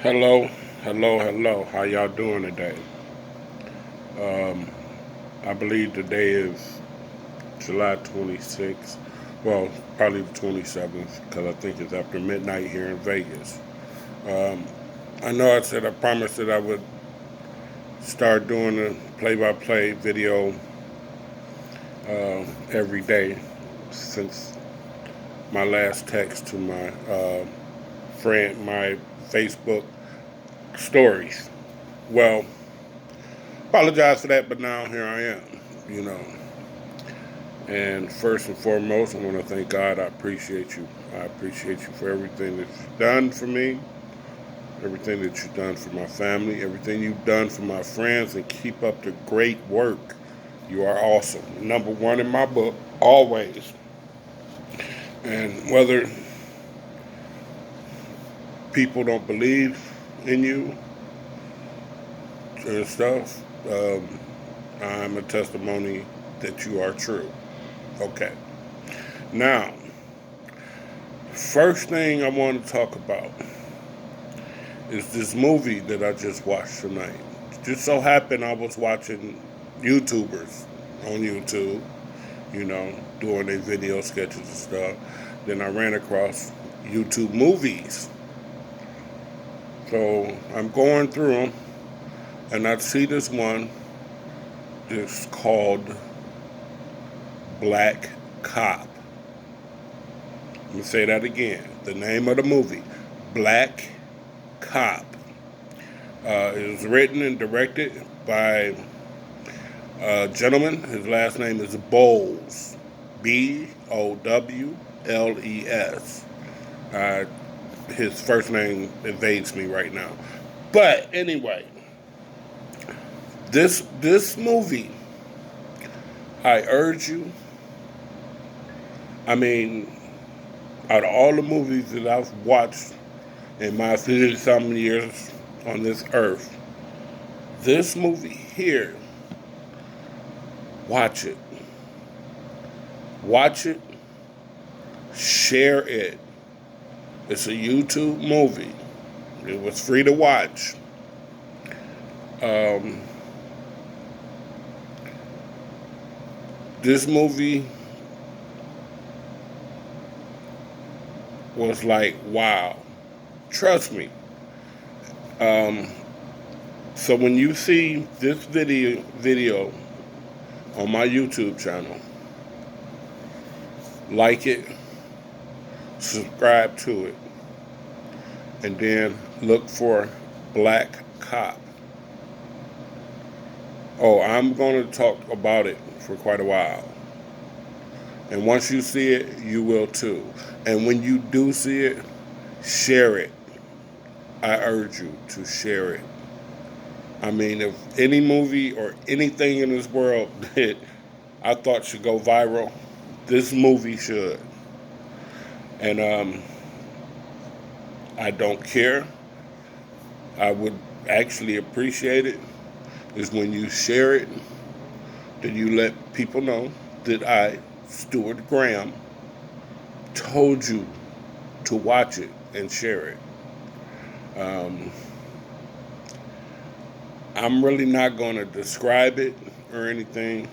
Hello, hello. How y'all doing today? Um, I believe today is July 26th. Well, probably the 27th because I think it's after midnight here in Vegas. Um, I know I said I promised that I would start doing a play-by-play video every day since my last text to my friend, my Facebook stories. Well, apologize for that, but now here I am. You know, And first and foremost, I want to thank God. I appreciate you. I appreciate you for everything that you've done for me, everything that you've done for my family, everything you've done for my friends, and keep up the great work. You are awesome. Number one in my book, always. And whether people don't believe in you and stuff, I'm a testimony that you are true. Okay. Now, first thing I want to talk about is this movie that I just watched tonight. Just so happened I was watching YouTubers on YouTube, doing their video sketches and stuff. Then I ran across YouTube movies. So I'm going through them and I see this one that's called Black Cop. Let me say that again. The name of the movie, Black Cop. It was written and directed by a gentleman. His last name is Bowles. Bowles. Uh, his first name evades me right now. But anyway, this movie, I urge you. I mean, out of all the movies that I've watched in my 50-something years on this earth, this movie here, watch it. Watch it. Share it. It's a YouTube movie. It was free to watch. This movie was like, wow. Trust me. So when you see this video on my YouTube channel, like it, subscribe to it, and then look for Black Cop. Oh, I'm going to talk about it for quite a while. And once you see it, you will too. And when you do see it, share it. I urge you to share it. I mean, if any movie or anything in this world that I thought should go viral, this movie should. And I don't care. I would actually appreciate it is when you share it, that you let people know that I, Stuart Graham, told you to watch it and share it. I'm really not going to describe it or anything,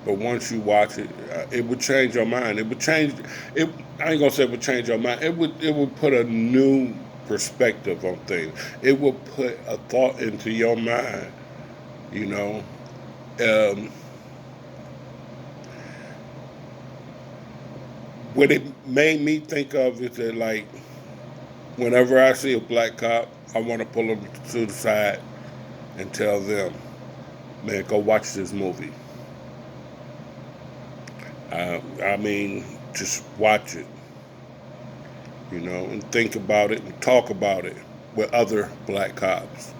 but once you watch it, it would change your mind. It would change it. I ain't gonna say it would change your mind. It would put a new perspective on things. It would put a thought into your mind. You know, um, what it made me think of is that, like, whenever I see a black cop, I want to pull them to the side and tell them, man, go watch this movie. I mean, just watch it, and think about it and talk about it with other black cops.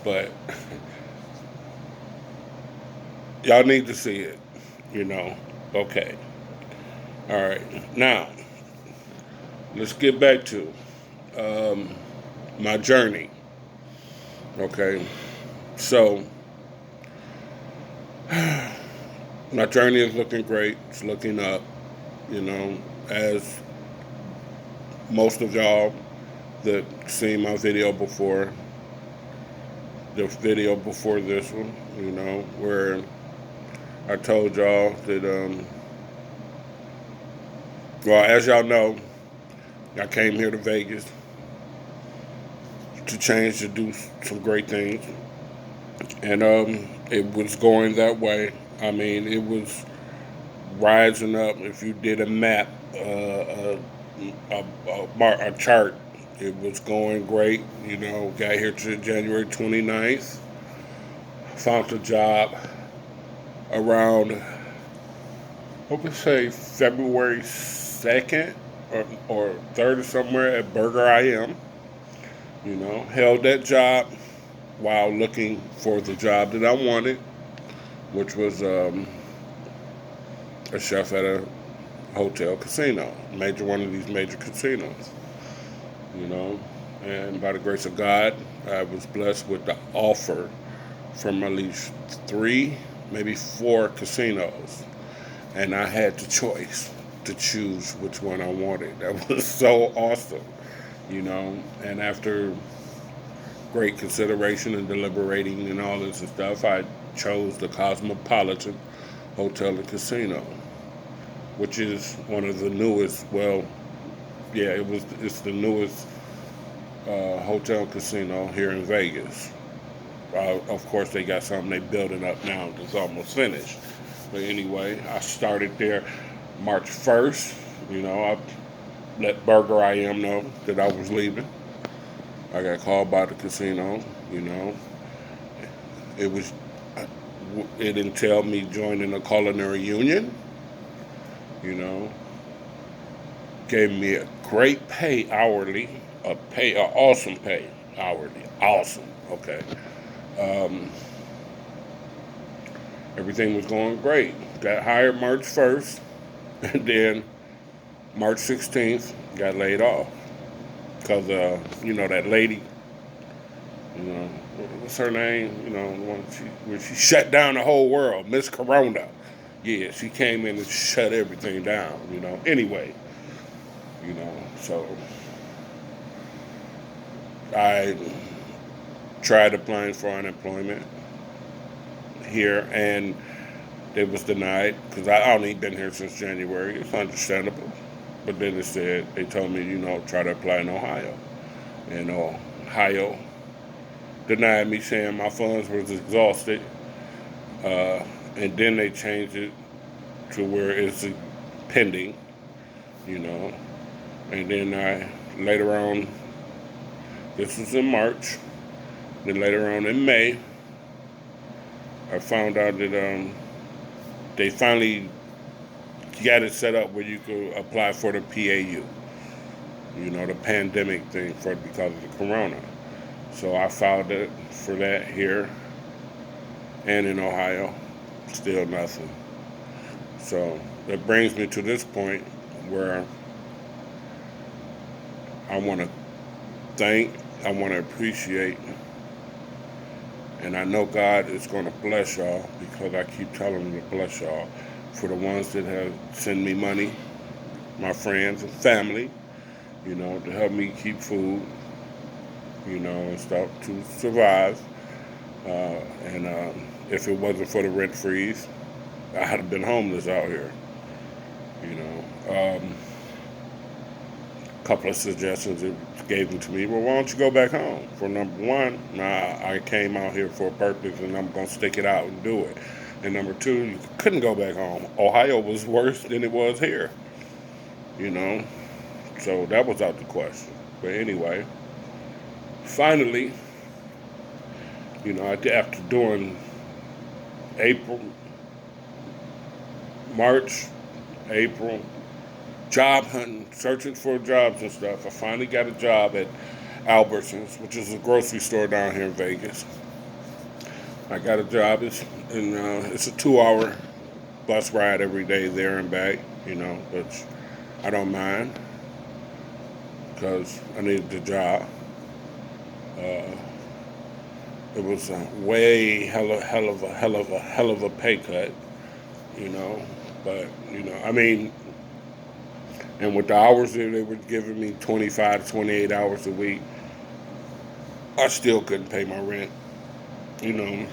But y'all need to see it, you know. Okay. All right. Now, let's get back to um, my journey. Okay. So, my journey is looking great. It's looking up, as most of y'all that seen my video before, the video before this one, where I told y'all that, well, as y'all know, I came here to Vegas to change, to do some great things. And it was going that way. I mean, it was rising up. If you did a map, a chart, it was going great. Got here to January 29th. Found a job around, I would say February 2nd or 3rd or somewhere at Burger I Am. Held that job while looking for the job that I wanted, which was a chef at a hotel casino, one of these major casinos. And by the grace of God, I was blessed with the offer from at least 3, maybe 4 casinos, and I had the choice to choose which one I wanted. That was so awesome, and after great consideration and deliberating and all this and stuff, I chose the Cosmopolitan Hotel and Casino, which is one of the newest, it's the newest hotel and casino here in Vegas. Of course, they got something they building up now that's almost finished. But anyway, I started there March 1st. I let Burger I Am know that I was leaving. I got called by the casino. It entailed me joining a culinary union. Gave me a great pay hourly, an awesome pay hourly, awesome. Okay. Everything was going great. Got hired March 1st, and then March 16th got laid off. Because, that lady, what's her name? When she shut down the whole world, Miss Corona. Yeah, she came in and shut everything down, Anyway, so I tried applying for unemployment here, and it was denied because I only been here since January. It's understandable. But then they told me, try to apply in Ohio. And Ohio denied me, saying my funds was exhausted. And then they changed it to where it's pending, And then later on, this was in March, then later on in May, I found out that they finally got it set up where you could apply for the PAU, the pandemic thing because of the corona. So I filed it for that here and in Ohio. Still nothing. So that brings me to this point where I want to appreciate, and I know God is going to bless y'all because I keep telling him to bless y'all, for the ones that have sent me money, my friends and family, to help me keep food, and stuff to survive. And if it wasn't for the rent freeze, I'd have been homeless out here. A couple of suggestions it gave them to me. Well, why don't you go back home? For number one, I came out here for a purpose, and I'm going to stick it out and do it. And number two, you couldn't go back home. Ohio was worse than it was here. So that was out the question. But anyway, finally, after doing March, April, job hunting, searching for jobs and stuff, I finally got a job at Albertsons, which is a grocery store down here in Vegas. I got a job, it's a 2-hour bus ride every day there and back, which I don't mind because I needed the job. It was a way hell of a pay cut, but And with the hours that they were giving me, 25 to 28 hours a week, I still couldn't pay my rent, you know.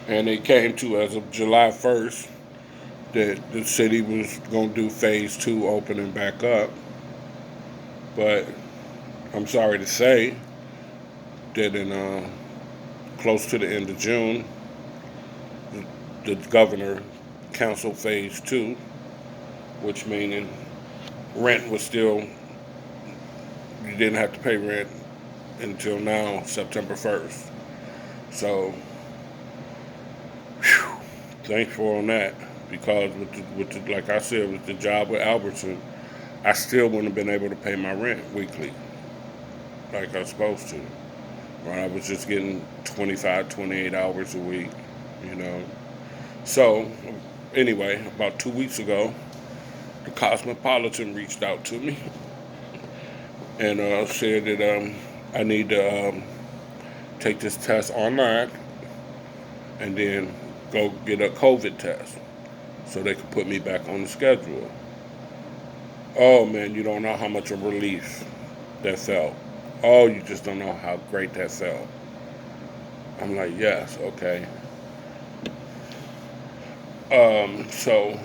And it came to, as of July 1st, that the city was going to do phase two opening back up. But I'm sorry to say that in close to the end of June, the governor canceled phase two, which meaning rent was still, you didn't have to pay rent until now, September 1st. So, whew, thankful on that, because like I said, with the job with Albertson, I still wouldn't have been able to pay my rent weekly like I was supposed to. Right? I was just getting 25, 28 hours a week, you know. So, anyway, about 2 weeks ago, the Cosmopolitan reached out to me and said that I need to take this test online and then go get a COVID test so they could put me back on the schedule. Oh man, you don't know how much of relief that felt. Oh, you just don't know how great that felt. I'm like, yes, okay. So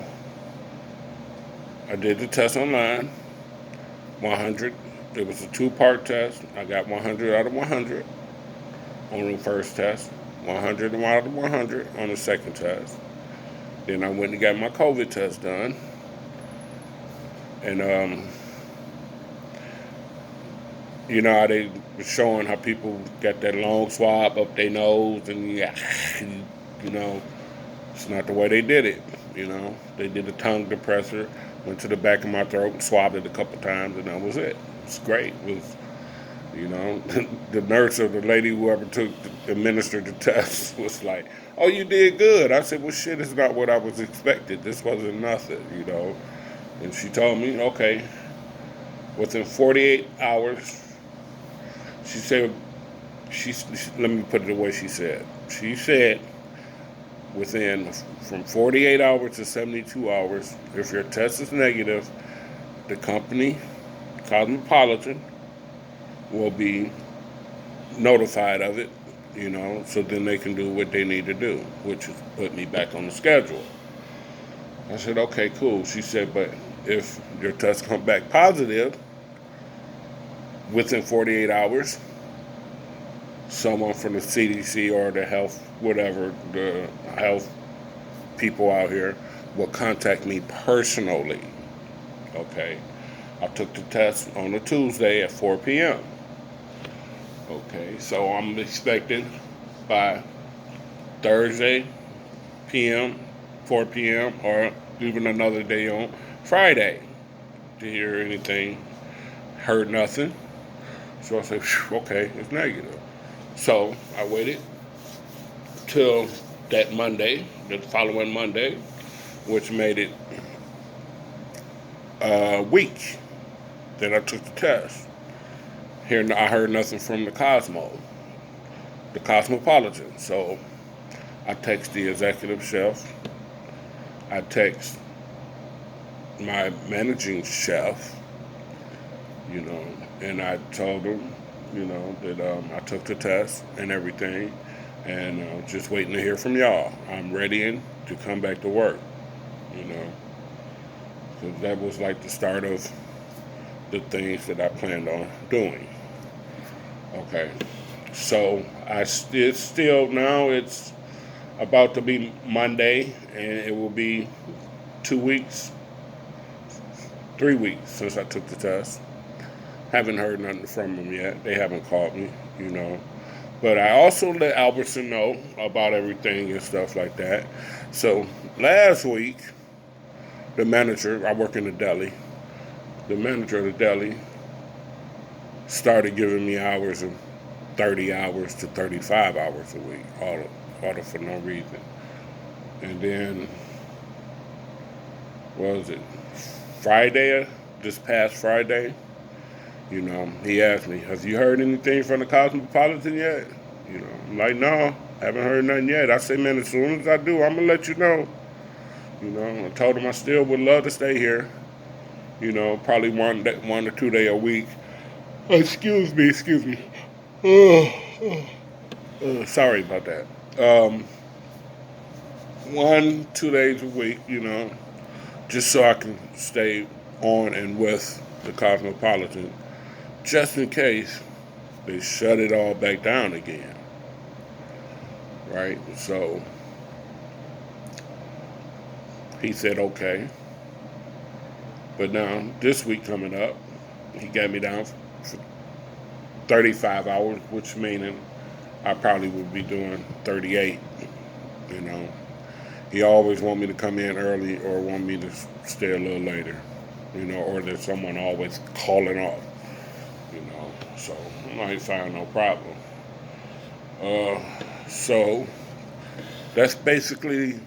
I did the test online, 100. It was a two-part test. I got 100 out of 100 on the first test, 100 out of 100 on the second test. Then I went and got my COVID test done. And, you know how they were showing how people got that long swab up their nose and, yeah, you know, it's not the way they did it, you know. They did a tongue depressor, went to the back of my throat and swabbed it a couple times, and that was it. It's great. It was, you know, the nurse or the lady, whoever administered the test was like, oh, you did good. I said, well, shit, it's not what I was expected. This wasn't nothing, you know. And she told me, okay, within 48 hours, she said, let me put it the way she said. She said, within from 48 hours to 72 hours, if your test is negative, the company, Cosmopolitan, will be notified of it, you know, so then they can do what they need to do, which is put me back on the schedule. I said, okay, cool. She said, but if your test comes back positive within 48 hours, someone from the CDC or the health, whatever, the health people out here will contact me personally. Okay. I took the test on a Tuesday at 4 p.m. Okay, so I'm expecting by Thursday p.m., 4 p.m., or even another day on Friday to hear anything. Heard nothing. So I said, okay, it's negative. So I waited till that Monday, the following Monday, which made it a week that I took the test. Here, I heard nothing from the Cosmopolitan. So I text the executive chef. I text my managing chef, you know, and I told them, you know, that I took the test and everything, and just waiting to hear from y'all. I'm ready to come back to work, you know. So that was like the start of the things that I planned on doing. Okay, so it's still now it's about to be Monday, and it will be 2 weeks, 3 weeks since I took the test. Haven't heard nothing from them yet. They haven't called me, you know. But I also let Albertson know about everything and stuff like that. So last week, the manager, I work in the deli, the manager of the deli started giving me hours of 30 hours to 35 hours a week, all for no reason. And then, what was it, Friday, this past Friday, you know, he asked me, have you heard anything from the Cosmopolitan yet? You know, I'm like, no, haven't heard nothing yet. I say, man, as soon as I do, I'm going to let you know. You know, I told him I still would love to stay here. You know, probably 1 or 2 day a week. Excuse me. Sorry about that. Um, 1, 2 days a week, you know, just so I can stay on and with the Cosmopolitan, just in case they shut it all back down again, right? So he said okay, but now this week coming up, he got me down for 35 hours, which meaning I probably would be doing 38. You know, he always want me to come in early or want me to stay a little later. You know, or there's someone always calling off. You know, so I ain't find no problem. Uh, so that's basically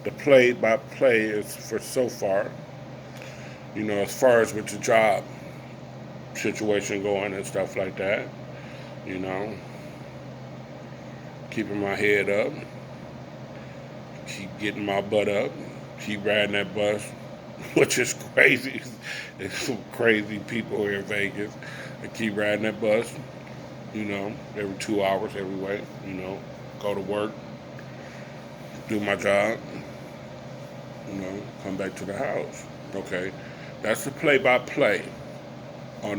the play-by-play is for so far. You know, as far as with the job situation going and stuff like that. You know, keeping my head up, keep getting my butt up, keep riding that bus, which is crazy. There's some crazy people here in Vegas. I keep riding that bus, you know, every 2 hours, every way, you know, go to work, do my job, you know, come back to the house. Okay, that's the play-by-play on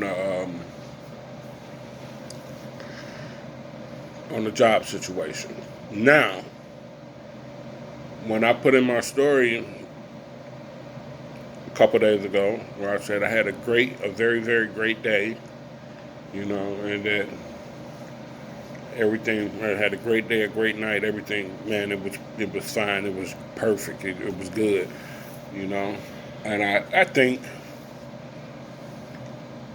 the job situation. Now, when I put in my story a couple days ago, where I said I had a very, very great day, you know, and that everything, I had a great day, a great night, everything, man, it was fine, it was perfect, it was good, you know, and I think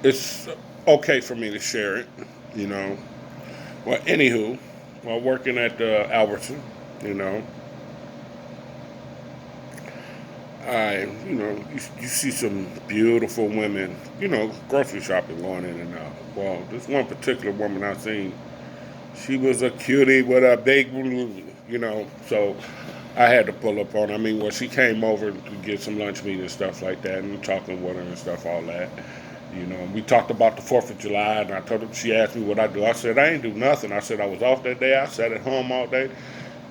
it's okay for me to share it, you know. Well, anywho, while working at Albertson, you know, you see some beautiful women, you know, grocery shopping going in and out. Well, this one particular woman I seen, she was a cutie with a big, you know, so I had to pull up on her. I mean, well, she came over to get some lunch meat and stuff like that, and talking with her and stuff, all that. You know, we talked about the 4th of July, and I told her, she asked me what I do. I said, I ain't do nothing. I said, I was off that day. I sat at home all day.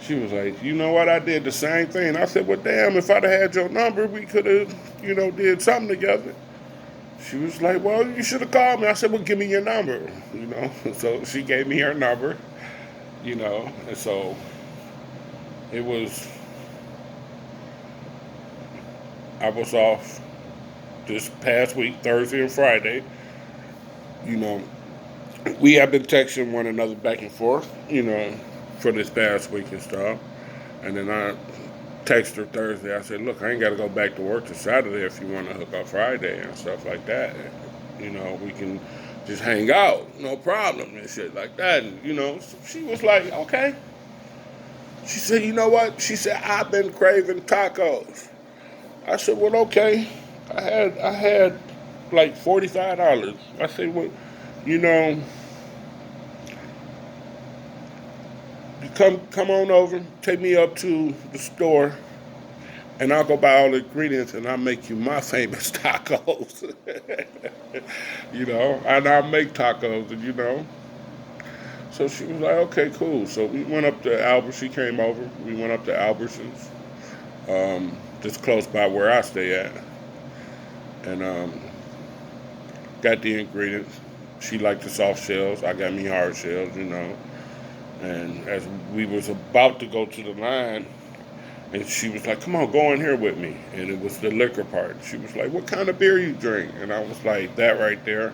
She was like, you know what? I did the same thing. I said, well, damn, if I'd have had your number, we could have, you know, did something together. She was like, well, you should have called me. I said, well, give me your number, you know. So she gave me her number, you know, and so it was, I was off this past week, Thursday and Friday. You know, we have been texting one another back and forth, you know, for this past week and stuff. And then I texted her Thursday. I said, look, I ain't got to go back to work till Saturday if you want to hook up Friday and stuff like that. You know, we can just hang out, no problem and shit like that. And, you know, so she was like, okay. She said, you know what? She said, I've been craving tacos. I said, well, okay. I had like $45. I said, well, you know, you come on over, take me up to the store, and I'll go buy all the ingredients, and I'll make you my famous tacos. You know, and I'll make tacos, and you know. So she was like, okay, cool. So we went up to Albert. She came over. We went up to Albertsons, just close by where I stay at, and got the ingredients. She liked the soft shells. I got me hard shells, you know. And as we was about to go to the line, and she was like, come on, go in here with me. And it was the liquor part. She was like, what kind of beer you drink? And I was like, that right there.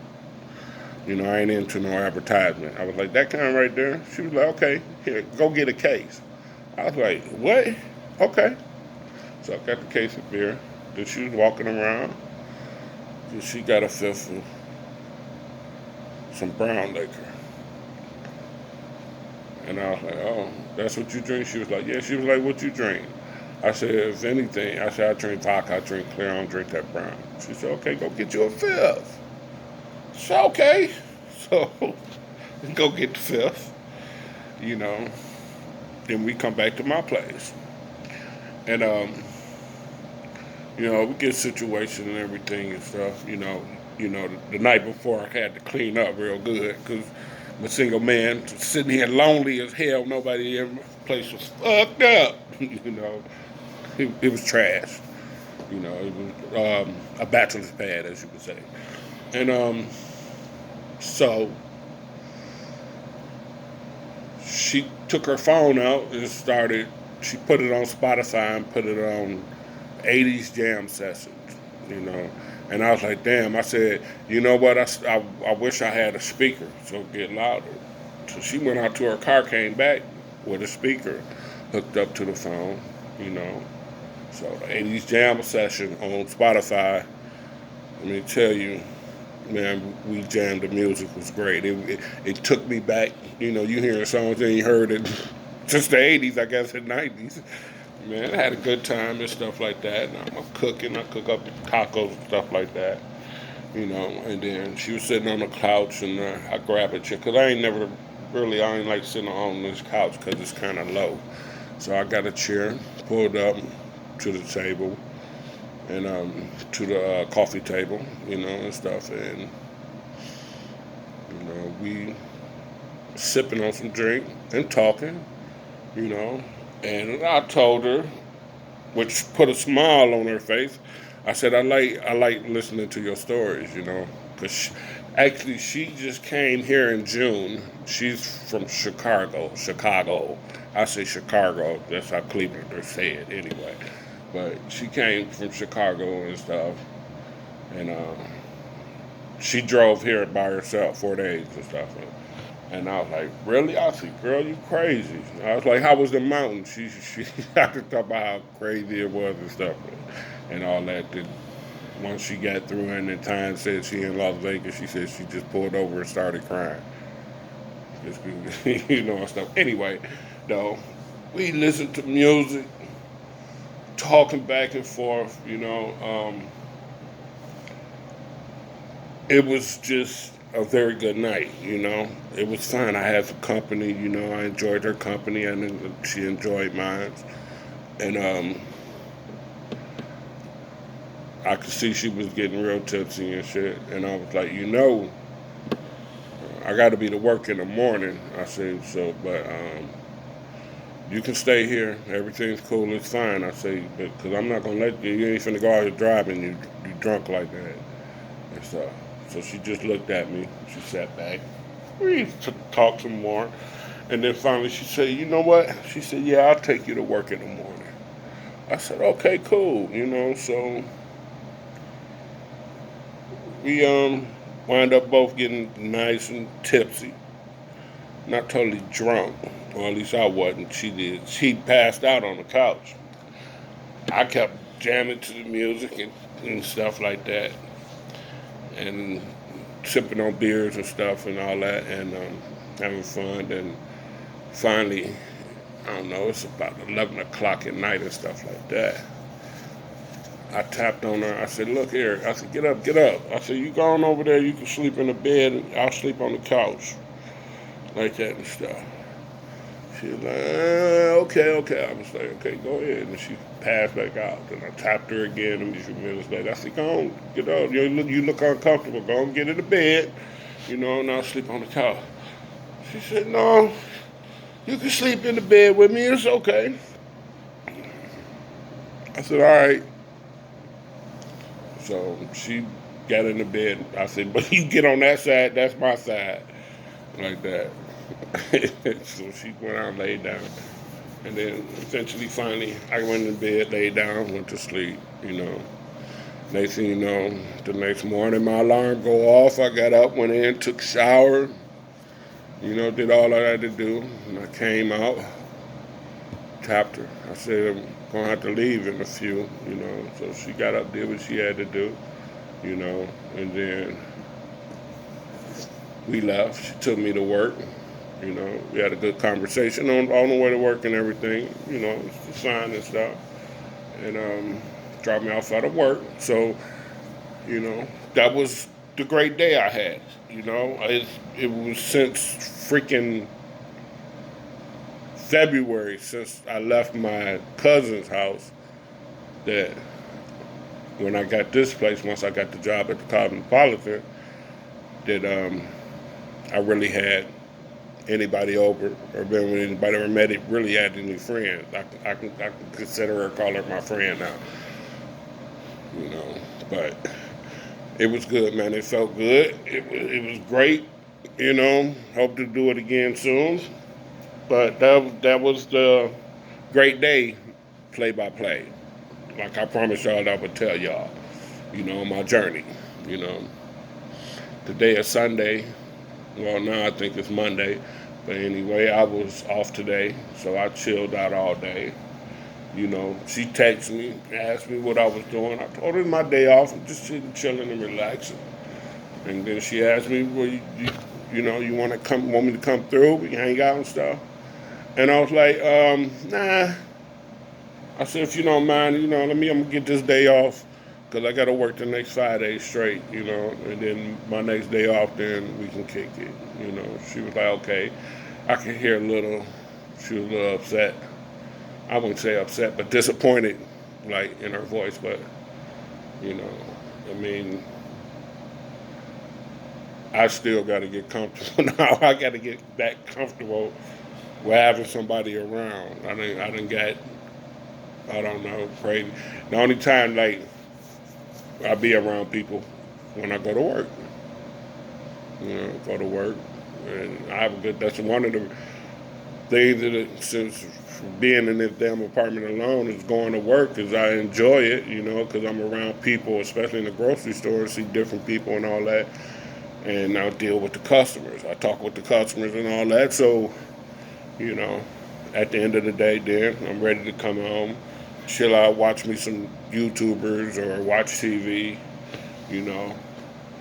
You know, I ain't into no advertisement. I was like, that kind right there? She was like, okay, here, go get a case. I was like, what? Okay. So I got the case of beer. Then she was walking around. And she got a fifth of some brown liquor. And I was like, oh, that's what you drink? She was like, yeah. She was like, what you drink? I said, if anything, I said, I drink vodka, I drink clear, I don't drink that brown. She said, okay, go get you a fifth. I said, okay. So, go get the fifth, you know. Then we come back to my place. And We get situation and everything and stuff. The night before I had to clean up real good because I'm a single man sitting here lonely as hell. Nobody in my place was fucked up. It was trash. It was a bachelor's pad, as you would say. And so she took her phone out and started. She put it on Spotify and put it on 80s jam sessions. You know, and I was like, damn. I said, you know what? I wish I had a speaker so it get louder. So she went out to her car, came back with a speaker hooked up to the phone. You know, so the 80s jam session on Spotify. Let me tell you, man, we jammed. The music was great. It took me back. You hearing songs and you heard it since the 80s, I guess, and 90s. Man, I had a good time and stuff like that. And I'm cooking. I cook up tacos and stuff like that. And then she was sitting on the couch and I grabbed a chair. Because I ain't like sitting on this couch because it's kind of low. So I got a chair, pulled up to the table and to the coffee table, and stuff. And, we sipping on some drink and talking, And I told her, which put a smile on her face. I said, I like listening to your stories, because actually she just came here in June. She's from Chicago. I say Chicago. That's how Clevelanders say it anyway. But she came from Chicago and stuff, and she drove here by herself 4 days and stuff. And I was like, really? I said, girl, you crazy. I was like, how was the mountain? She had to talk about how crazy it was and stuff and all that. Then once she got through and the time said she in Las Vegas, she said she just pulled over and started crying. Just, and stuff. Anyway, though, we listened to music, talking back and forth, it was just a very good night, It was fun. I had some company, I enjoyed her company and she enjoyed mine. And I could see she was getting real tipsy and shit. And I was like, I got to be to work in the morning. I said, but you can stay here. Everything's cool. It's fine. I say, because I'm not going to let you ain't finna go out here driving. You drunk like that and stuff. So she just looked at me. She sat back. We talked some more. And then finally she said, you know what? She said, yeah, I'll take you to work in the morning. I said, okay, cool. So we wind up both getting nice and tipsy. Not totally drunk. Or at least I wasn't. She did. She passed out on the couch. I kept jamming to the music and stuff like that. And sipping on beers and stuff and all that and having fun. And finally, I don't know, it's about 11 o'clock at night and stuff like that. I tapped on her. I said, look here. I said, get up. I said, you go on over there. You can sleep in the bed. And I'll sleep on the couch. Like that and stuff. She was like, okay. I was like, okay, go ahead. And she passed back out. Then I tapped her again a few minutes later. I said, go on, get up. You look uncomfortable. Go on, get in the bed. And I'll sleep on the couch. She said, no, you can sleep in the bed with me. It's okay. I said, all right. So she got in the bed. I said, but you get on that side, that's my side. Like that. So she went out and laid down. And then eventually, finally, I went in bed, laid down, went to sleep, Next thing you know, the next morning my alarm go off. I got up, went in, took a shower, did all I had to do. And I came out, tapped her. I said, I'm going to have to leave in a few, So she got up, did what she had to do, And then we left. She took me to work. We had a good conversation on the way to work and everything, it's fine and stuff. And dropped me off out of work. So, that was the great day I had. It was since freaking February, since I left my cousin's house, that when I got this place, once I got the job at the Cosmopolitan, that I really had anybody over or been with anybody or met it, really had any friends. I can consider her, call her my friend now, you know. But it was good, man. It felt good. It was great, you know. Hope to do it again soon. But that was the great day, play by play. Like I promised y'all that I would tell y'all, you know, my journey. You know, today is Sunday. Well, now I think it's Monday. But anyway, I was off today, so I chilled out all day. You know, she texted me, asked me what I was doing. I told her it's my day off. I'm just sitting, chilling, and relaxing. And then she asked me, well, you know, you want me to come through? We can hang out and stuff. And I was like, nah. I said, if you don't mind, you know, I'm gonna get this day off because I got to work the next 5 days straight, you know, and then my next day off, then we can kick it, you know. She was like, okay. I could hear a little, she was a little upset. I wouldn't say upset, but disappointed, like, in her voice, but, you know, I mean, I still got to get comfortable now. I got to get back comfortable with having somebody around. I didn't get, I don't know, crazy. The only time, like, I be around people when I go to work. You know, go to work, and I have a good. That's one of the things that since being in this damn apartment alone is going to work. Is I enjoy it, you know, because I'm around people, especially in the grocery store, and see different people and all that, and I deal with the customers. I talk with the customers and all that. So, you know, at the end of the day, then I'm ready to come home, chill out, watch me some YouTubers or watch TV, you know,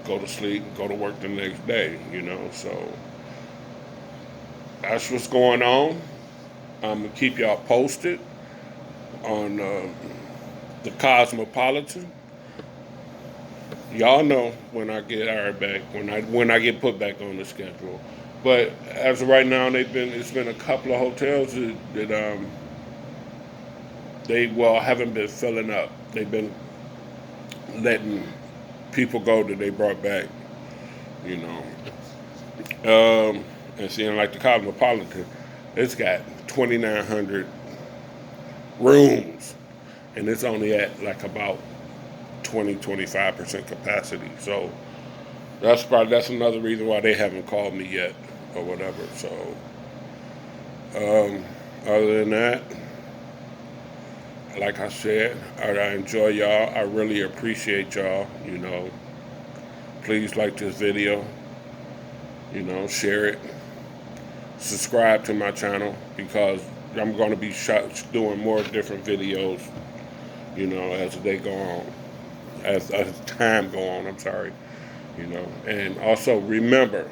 go to sleep, go to work the next day, you know. So that's what's going on. I'm gonna keep y'all posted on the Cosmopolitan. Y'all know when I get hired back, when I get put back on the schedule. But as of right now, it's been a couple of hotels that they haven't been filling up. They've been letting people go that they brought back, you know. And seeing like the Cosmopolitan, it's got 2,900 rooms, and it's only at like about 20-25% capacity. So that's another reason why they haven't called me yet or whatever. So other than that, like I said, I enjoy y'all. I really appreciate y'all. You know, please like this video. You know, share it. Subscribe to my channel because I'm going to be doing more different videos, you know, as they go on, as time go on, I'm sorry, you know. And also remember,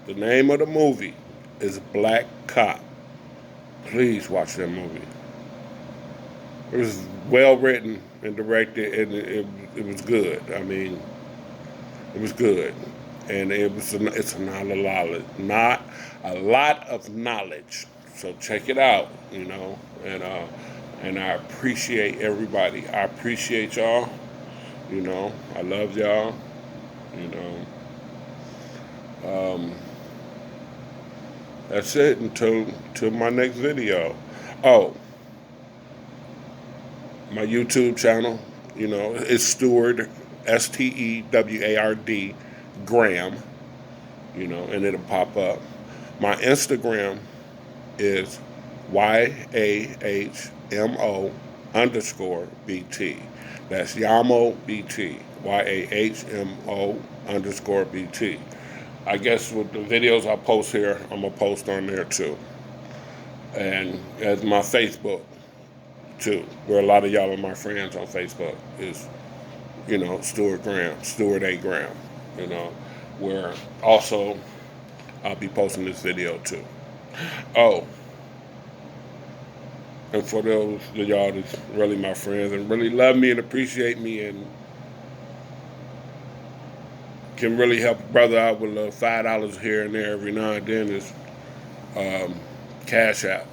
the name of the movie is Black Cop. Please watch that movie. It was well written and directed, and it was good. I mean, it was good. And it's not a lot of knowledge. So check it out, you know. And I appreciate everybody. I appreciate y'all. You know, I love y'all. You know, that's it until my next video. Oh, my YouTube channel. You know, it's Steward, Steward Graham, you know, and it'll pop up. My Instagram is YAHMO_BT. That's Yamo BT. YAHMO_BT. I guess with the videos I post here, I'm going to post on there too. And as my Facebook too, where a lot of y'all are my friends on Facebook, is, you know, Steward A. Graham, you know, where also I'll be posting this video too. Oh, and for those of y'all that's really my friends and really love me and appreciate me and can really help a brother out with $5 here and there every now and then, is Cash App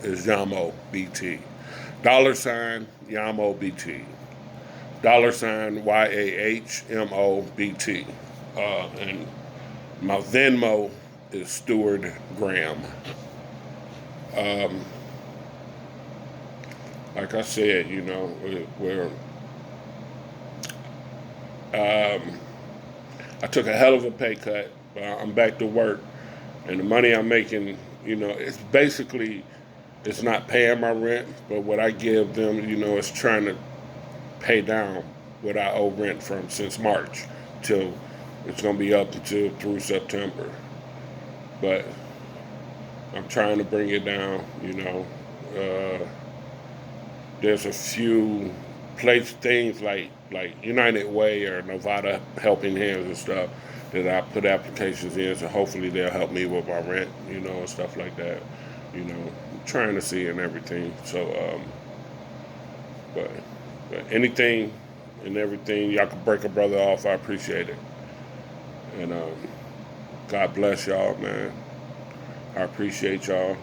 is Yamo BT. $Yamo BT. $YAHMOBT. And my Venmo is Steward Graham. Like I said, I took a hell of a pay cut, but I'm back to work, and the money I'm making, it's not paying my rent, but what I give them, is trying to pay down what I owe rent from since March till it's gonna be up until through September. But I'm trying to bring it down. There's a few things like United Way or Nevada Helping Hands and stuff that I put applications in, so hopefully they'll help me with my rent, and stuff like that. Trying to see and everything. So, but anything and everything y'all can break a brother off, I appreciate it. And God bless y'all, man. I appreciate y'all.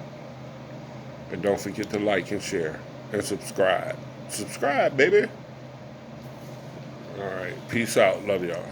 And don't forget to like and share and subscribe. Subscribe, baby. All right. Peace out. Love y'all.